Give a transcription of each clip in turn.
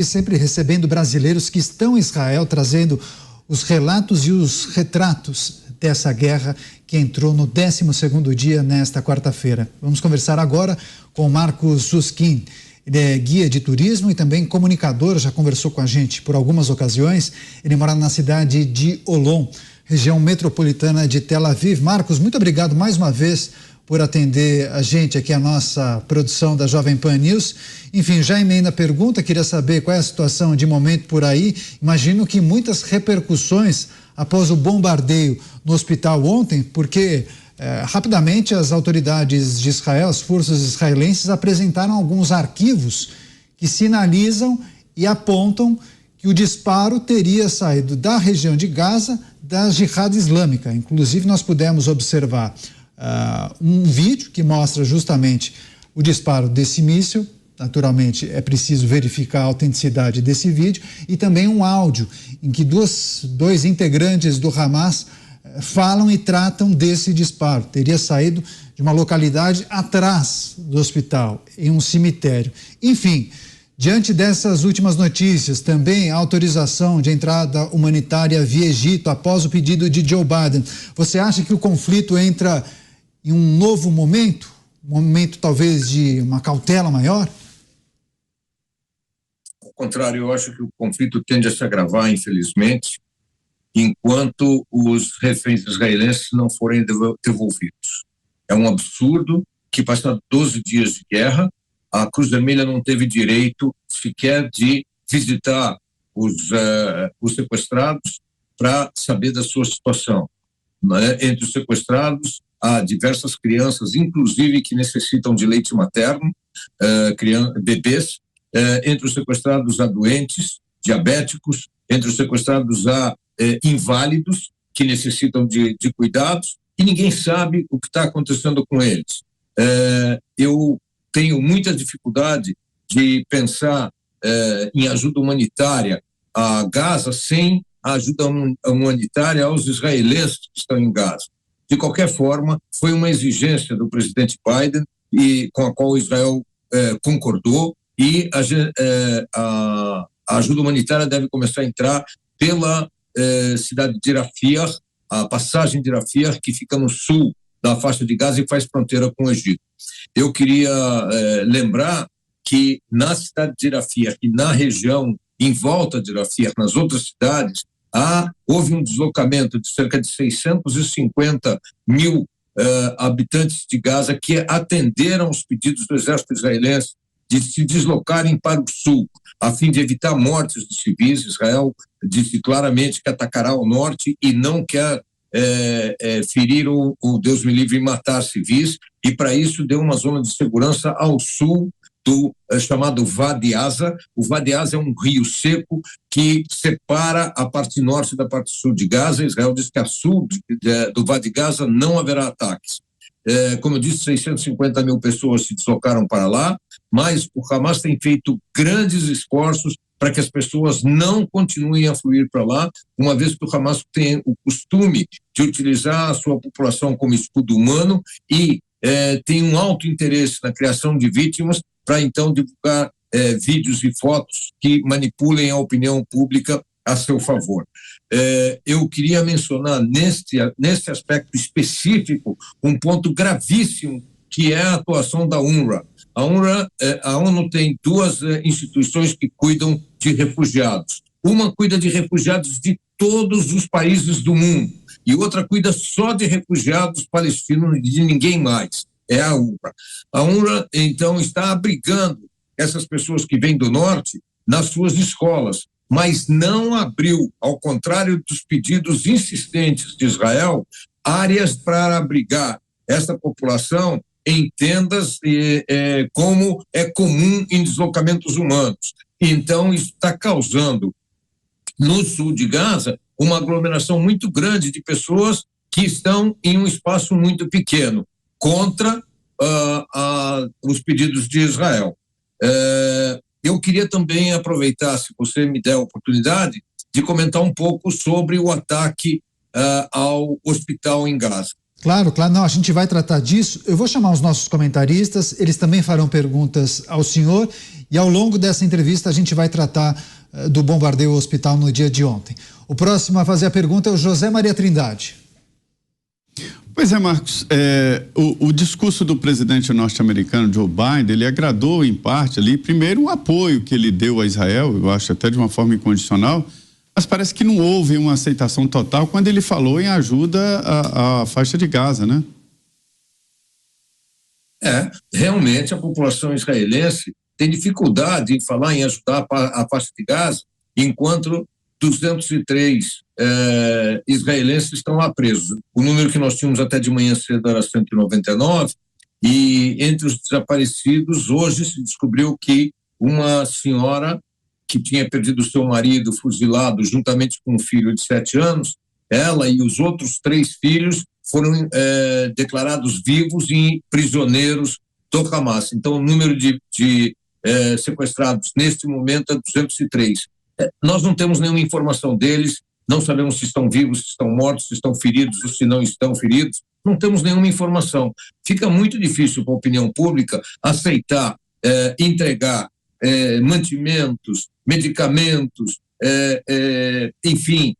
E sempre recebendo brasileiros que estão em Israel, trazendo os relatos e os retratos dessa guerra que entrou no 12º dia nesta quarta-feira. Vamos conversar agora com o Marcos Suskin. Ele é guia de turismo e também comunicador, já conversou com a gente por algumas ocasiões. Ele mora na cidade de Holon, região metropolitana de Tel Aviv. Marcos, muito obrigado mais uma vez por atender a gente aqui, a nossa produção da Jovem Pan News. Enfim, já emenda a pergunta, queria saber qual é a situação de momento por aí. Imagino que muitas repercussões após o bombardeio no hospital ontem, porque rapidamente as autoridades de Israel, as forças israelenses, apresentaram alguns arquivos que sinalizam e apontam que o disparo teria saído da região de Gaza, da Jihad Islâmica. Inclusive, nós pudemos observar um vídeo que mostra justamente o disparo desse míssil. Naturalmente, é preciso verificar a autenticidade desse vídeo, e também um áudio em que dois integrantes do Hamas falam e tratam desse disparo. Teria saído de uma localidade atrás do hospital, em um cemitério. Enfim, diante dessas últimas notícias, também a autorização de entrada humanitária via Egito após o pedido de Joe Biden. Você acha que o conflito entra em um novo momento? Um momento talvez de uma cautela maior? Ao contrário, eu acho que o conflito tende a se agravar, infelizmente, enquanto os reféns israelenses não forem devolvidos. É um absurdo que, passados 12 dias de guerra, a Cruz Vermelha não teve direito sequer de visitar os sequestrados para saber da sua situação. Entre os sequestrados, há diversas crianças, inclusive que necessitam de leite materno, bebês. Entre os sequestrados há doentes, diabéticos. Entre os sequestrados há inválidos que necessitam de cuidados, e ninguém sabe o que está acontecendo com eles. Eu tenho muita dificuldade de pensar em ajuda humanitária a Gaza sem a ajuda humanitária aos israelenses que estão em Gaza. De qualquer forma, foi uma exigência do presidente Biden, e com a qual Israel concordou, e a ajuda humanitária deve começar a entrar pela cidade de Rafah, a passagem de Rafah, que fica no sul da faixa de Gaza e faz fronteira com o Egito. Eu queria lembrar que na cidade de Rafah e na região em volta de Rafah, nas outras cidades, houve um deslocamento de cerca de 650 mil habitantes de Gaza que atenderam os pedidos do exército israelense de se deslocarem para o sul, a fim de evitar mortes de civis. Israel disse claramente que atacará o norte e não quer ferir ou Deus me livre, matar civis, e para isso deu uma zona de segurança ao sul do chamado Wadi Asa. O Wadi Asa é um rio seco que separa a parte norte da parte sul de Gaza. Israel diz que a sul do Wadi Gaza não haverá ataques. Como eu disse, 650 mil pessoas se deslocaram para lá, mas o Hamas tem feito grandes esforços para que as pessoas não continuem a fluir para lá, uma vez que o Hamas tem o costume de utilizar a sua população como escudo humano e tem um alto interesse na criação de vítimas para então divulgar vídeos e fotos que manipulem a opinião pública a seu favor. Eu queria mencionar neste aspecto específico um ponto gravíssimo, que é a atuação da UNRWA. A ONU tem duas instituições que cuidam de refugiados. Uma cuida de refugiados de todos os países do mundo e outra cuida só de refugiados palestinos e de ninguém mais. É a UNRWA. A UNRWA, então, está abrigando essas pessoas que vêm do norte nas suas escolas, mas não abriu, ao contrário dos pedidos insistentes de Israel, áreas para abrigar essa população em tendas, como é comum em deslocamentos humanos. Então, isso está causando, no sul de Gaza, uma aglomeração muito grande de pessoas que estão em um espaço muito pequeno, contra os pedidos de Israel. Eu queria também aproveitar, se você me der a oportunidade, de comentar um pouco sobre o ataque ao hospital em Gaza. Claro, não, a gente vai tratar disso. Eu vou chamar os nossos comentaristas, eles também farão perguntas ao senhor e ao longo dessa entrevista a gente vai tratar do bombardeio ao hospital no dia de ontem. O próximo a fazer a pergunta é o José Maria Trindade. Pois é, Marcos, o discurso do presidente norte-americano Joe Biden, ele agradou em parte ali, primeiro o apoio que ele deu a Israel, eu acho até de uma forma incondicional, mas parece que não houve uma aceitação total quando ele falou em ajuda à faixa de Gaza, né? Realmente a população israelense tem dificuldade em falar em ajudar a faixa de Gaza, enquanto 203 israelenses estão lá presos. O número que nós tínhamos até de manhã cedo era 199, e entre os desaparecidos, hoje se descobriu que uma senhora que tinha perdido seu marido fuzilado juntamente com um filho de 7 anos, ela e os outros 3 filhos foram declarados vivos e prisioneiros do Hamas. Então, o número de sequestrados neste momento é 203. Nós não temos nenhuma informação deles, não sabemos se estão vivos, se estão mortos, se estão feridos ou se não estão feridos, não temos nenhuma informação. Fica muito difícil para a opinião pública aceitar, entregar mantimentos, medicamentos, enfim,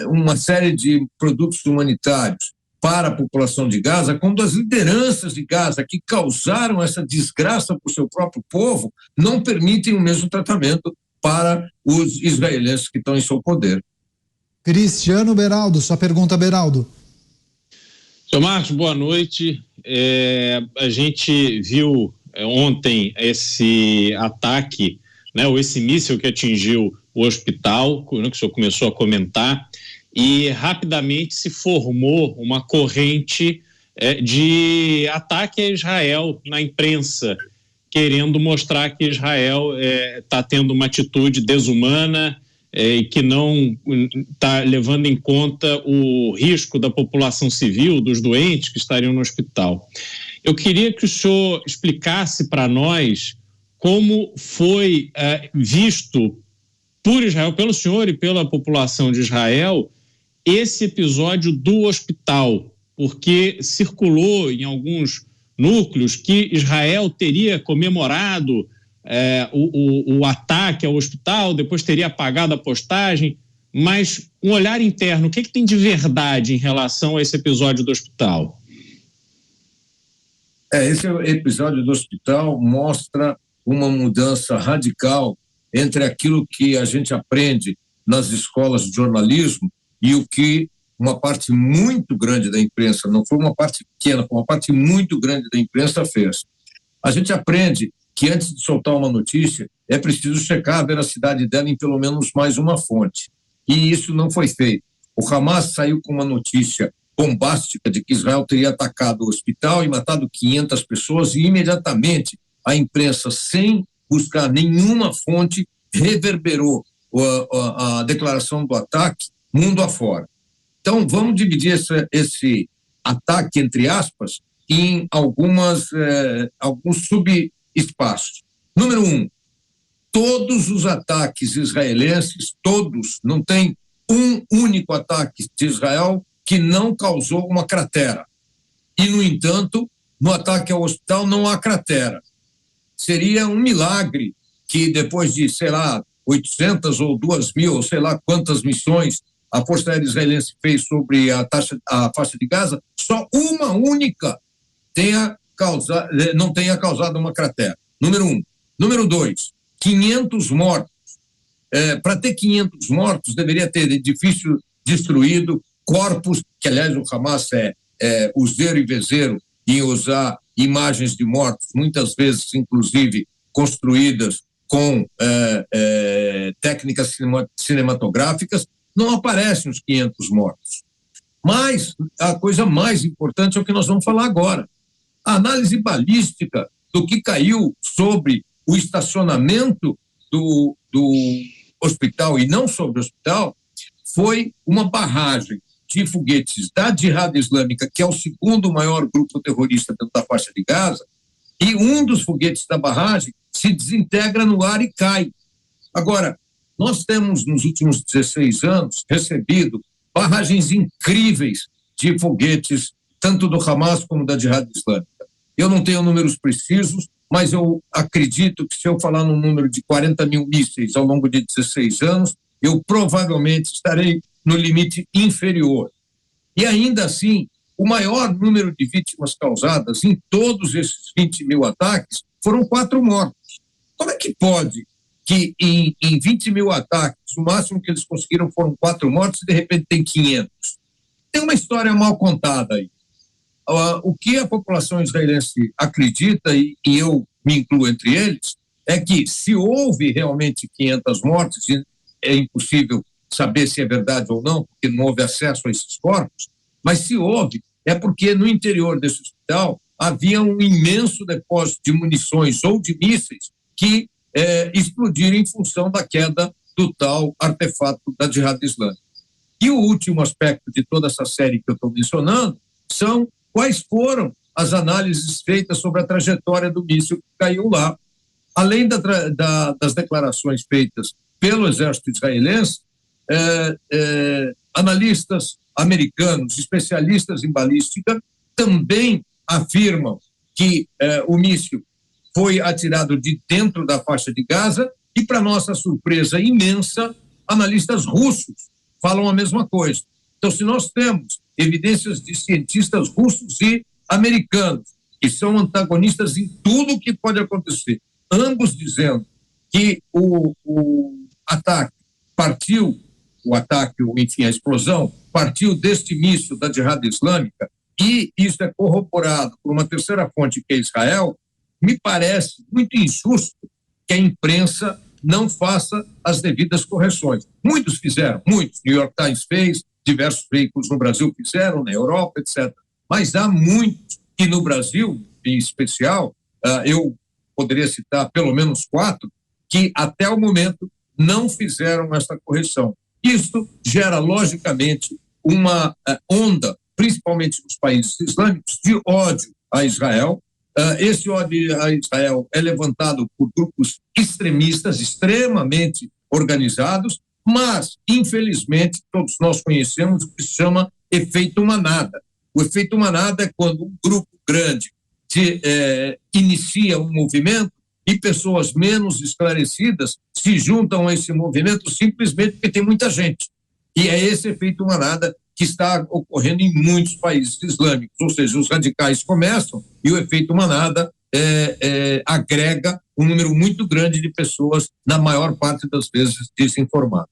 uma série de produtos humanitários para a população de Gaza, quando as lideranças de Gaza que causaram essa desgraça para o seu próprio povo não permitem o mesmo tratamento para os israelenses que estão em seu poder. Cristiano Beraldo, sua pergunta, Beraldo. Seu Marcos, boa noite. A gente viu ontem esse ataque, né, ou esse míssil que atingiu o hospital, que o senhor começou a comentar, e rapidamente se formou uma corrente de ataque a Israel na imprensa, querendo mostrar que Israel está tendo uma atitude desumana e que não está levando em conta o risco da população civil, dos doentes que estariam no hospital. Eu queria que o senhor explicasse para nós como foi visto por Israel, pelo senhor e pela população de Israel, esse episódio do hospital, porque circulou em alguns núcleos que Israel teria comemorado o ataque ao hospital, depois teria apagado a postagem, mas um olhar interno, o que tem de verdade em relação a esse episódio do hospital? Esse episódio do hospital mostra uma mudança radical entre aquilo que a gente aprende nas escolas de jornalismo e o que uma parte muito grande da imprensa, não foi uma parte pequena, foi uma parte muito grande da imprensa fez. A gente aprende que antes de soltar uma notícia é preciso checar a veracidade dela em pelo menos mais uma fonte. E isso não foi feito. O Hamas saiu com uma notícia bombástica de que Israel teria atacado o hospital e matado 500 pessoas e imediatamente a imprensa, sem buscar nenhuma fonte, reverberou a declaração do ataque mundo afora. Então, vamos dividir esse ataque, entre aspas, em alguns subespaços. Número 1, todos os ataques israelenses, todos, não tem um único ataque de Israel que não causou uma cratera. E, no entanto, no ataque ao hospital não há cratera. Seria um milagre que depois de, 800 ou 2.000, ou sei lá quantas missões a Força Aérea Israelense fez sobre a faixa de Gaza, só uma única não tenha causado uma cratera. Número 1. Número 2, 500 mortos. Para ter 500 mortos, deveria ter edifício destruído, corpos, que aliás o Hamas é useiro e vezeiro em usar imagens de mortos, muitas vezes inclusive construídas com técnicas cinematográficas, não aparecem os 500 mortos. Mas a coisa mais importante é o que nós vamos falar agora. A análise balística do que caiu sobre o estacionamento do hospital e não sobre o hospital foi uma barragem de foguetes da Jihad Islâmica, que é o segundo maior grupo terrorista dentro da faixa de Gaza, e um dos foguetes da barragem se desintegra no ar e cai. Agora, nós temos, nos últimos 16 anos, recebido barragens incríveis de foguetes tanto do Hamas como da Jihad Islâmica. Eu não tenho números precisos, mas eu acredito que se eu falar num número de 40 mil mísseis ao longo de 16 anos, eu provavelmente estarei no limite inferior. E ainda assim, o maior número de vítimas causadas em todos esses 20 mil ataques foram 4 mortos. Como é que pode que em 20 mil ataques, o máximo que eles conseguiram foram 4 mortos e de repente tem 500? Tem uma história mal contada aí. O que a população israelense acredita, e eu me incluo entre eles, é que se houve realmente 500 mortes, é impossível saber se é verdade ou não, porque não houve acesso a esses corpos, mas se houve, é porque no interior desse hospital havia um imenso depósito de munições ou de mísseis que explodiram em função da queda do tal artefato da Jihad Islâmica. E o último aspecto de toda essa série que eu estou mencionando são quais foram as análises feitas sobre a trajetória do míssil que caiu lá. Além das declarações feitas pelo exército israelense, analistas americanos, especialistas em balística, também afirmam que o míssil foi atirado de dentro da faixa de Gaza e, para nossa surpresa imensa, analistas russos falam a mesma coisa. Então, se nós temos evidências de cientistas russos e americanos, que são antagonistas em tudo o que pode acontecer, ambos dizendo que o ataque partiu, a explosão, partiu deste míssil da Jihad Islâmica, e isso é corroborado por uma terceira fonte, que é Israel, me parece muito injusto que a imprensa não faça as devidas correções. Muitos fizeram, muitos. New York Times fez, diversos veículos no Brasil fizeram, na Europa, etc. Mas há muitos, e no Brasil, em especial, eu poderia citar pelo menos 4, que até o momento não fizeram essa correção. Isso gera, logicamente, uma onda, principalmente nos países islâmicos, de ódio a Israel. Esse ódio a Israel é levantado por grupos extremistas, extremamente organizados, mas, infelizmente, todos nós conhecemos o que se chama efeito manada. O efeito manada é quando um grupo grande inicia um movimento e pessoas menos esclarecidas se juntam a esse movimento simplesmente porque tem muita gente. E é esse efeito manada que está ocorrendo em muitos países islâmicos, ou seja, os radicais começam e o efeito manada agrega um número muito grande de pessoas, na maior parte das vezes, desinformadas.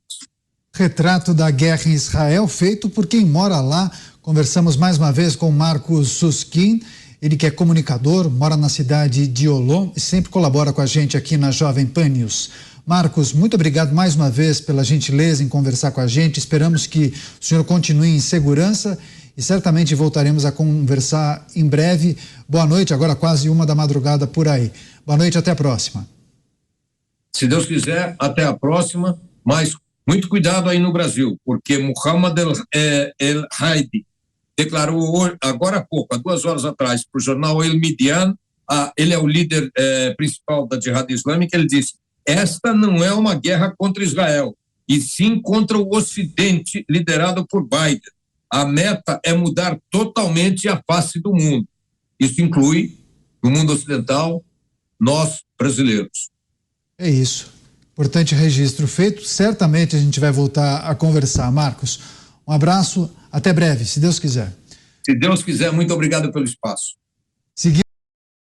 Retrato da guerra em Israel, feito por quem mora lá. Conversamos mais uma vez com Marcos Susskind, ele que é comunicador, mora na cidade de Olom e sempre colabora com a gente aqui na Jovem Pan News. Marcos, muito obrigado mais uma vez pela gentileza em conversar com a gente. Esperamos que o senhor continue em segurança e certamente voltaremos a conversar em breve. Boa noite, agora quase 1 da madrugada por aí. Boa noite, até a próxima. Se Deus quiser, até a próxima, mas muito cuidado aí no Brasil, porque Muhammad el-Haidi declarou agora há pouco, há 2 horas atrás, para o jornal El Midian, ele é o líder principal da Jihad Islâmica, ele disse: esta não é uma guerra contra Israel, e sim contra o Ocidente, liderado por Biden. A meta é mudar totalmente a face do mundo. Isso inclui, no mundo ocidental, nós, brasileiros. É isso. Importante registro feito. Certamente a gente vai voltar a conversar. Marcos, um abraço. Até breve, se Deus quiser. Se Deus quiser, muito obrigado pelo espaço.